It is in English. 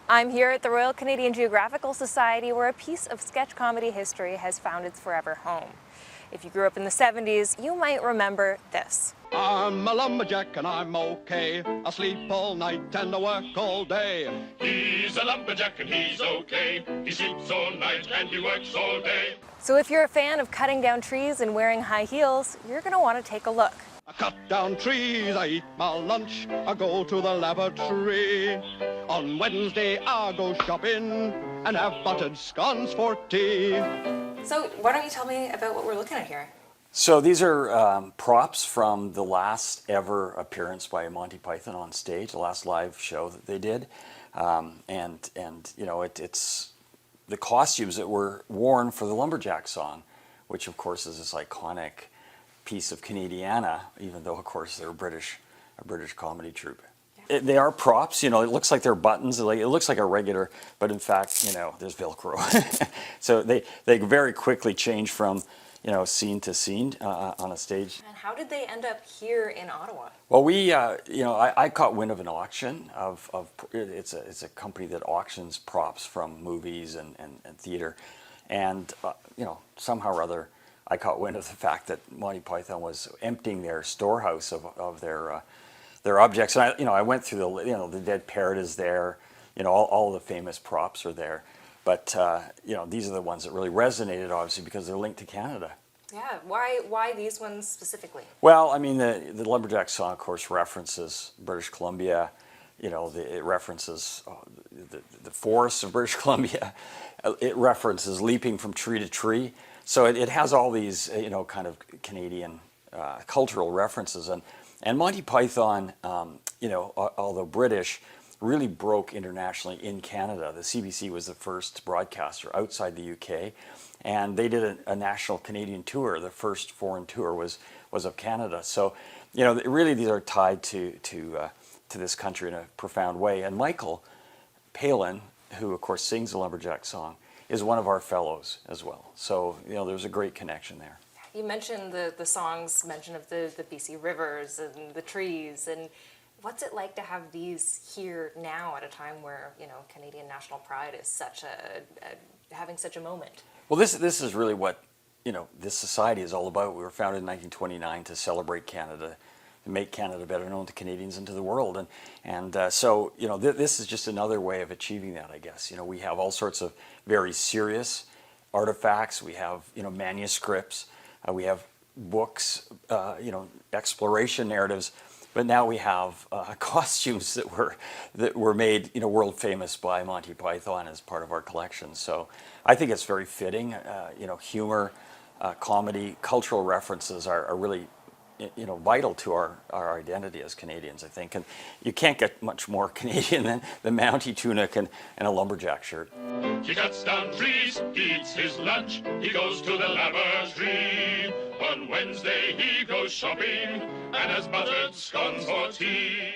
I'm here at the Royal Canadian Geographical Society, where a piece of sketch comedy history has found its forever home. If you grew up in the 70s, you might remember this. I'm a lumberjack and I'm okay. I sleep all night and I work all day. He's a lumberjack and he's okay. He sleeps all night and he works all day. So if you're a fan of cutting down trees and wearing high heels, you're going to want to take a look. I cut down trees, I eat my lunch, I go to the lavatory. On Wednesday I go shopping and have buttered scones for tea. So why don't you tell me about what we're looking at here? So these are props from the last ever appearance by Monty Python on stage, the last live show that they did. And you know, it's the costumes that were worn for the lumberjack song, which of course is this iconic piece of Canadiana, even though of course they're a British comedy troupe. Yeah. They are props, you know, it looks like they're buttons, it looks like a regular, but in fact, you know, there's Velcro. So they very quickly change from, you know, scene to scene on a stage. And how did they end up here in Ottawa? Well, we, you know, I caught wind of an auction it's a company that auctions props from movies and theater, and you know, somehow or other, I caught wind of the fact that Monty Python was emptying their storehouse of their objects, and I went through the dead parrot is there, you know, all the famous props are there, but you know, these are the ones that really resonated, obviously, because they're linked to Canada. Yeah, why these ones specifically? Well, I mean, the lumberjack song, of course, references British Columbia. You know, it references the forests of British Columbia. It references leaping from tree to tree. So it has all these, you know, kind of Canadian cultural references. And Monty Python, you know, although British, really broke internationally in Canada. The CBC was the first broadcaster outside the UK, and they did a national Canadian tour. The first foreign tour was of Canada. So, you know, really these are tied to this country in a profound way. And Michael Palin, who of course sings the lumberjack song, is one of our fellows as well. So, you know, there's a great connection there. You mentioned the song's mention of the BC rivers and the trees, and what's it like to have these here now at a time where, you know, Canadian national pride is such having such a moment? Well, this is really what, you know, this society is all about. We were founded in 1929 to celebrate Canada, to make Canada better known to Canadians and to the world, and so, you know, this is just another way of achieving that, I guess. You know, we have all sorts of very serious artifacts. We have, you know, manuscripts. We have books, you know, exploration narratives. But now we have costumes that were made, you know, world famous by Monty Python as part of our collection. So I think it's very fitting. You know, humor, comedy, cultural references are really, you know, vital to our identity as Canadians, I think. And you can't get much more Canadian than the Mountie tunic and a lumberjack shirt. He cuts down trees, he eats his lunch, he goes to the lavatory. On Wednesday he goes shopping and has buttered scones for tea.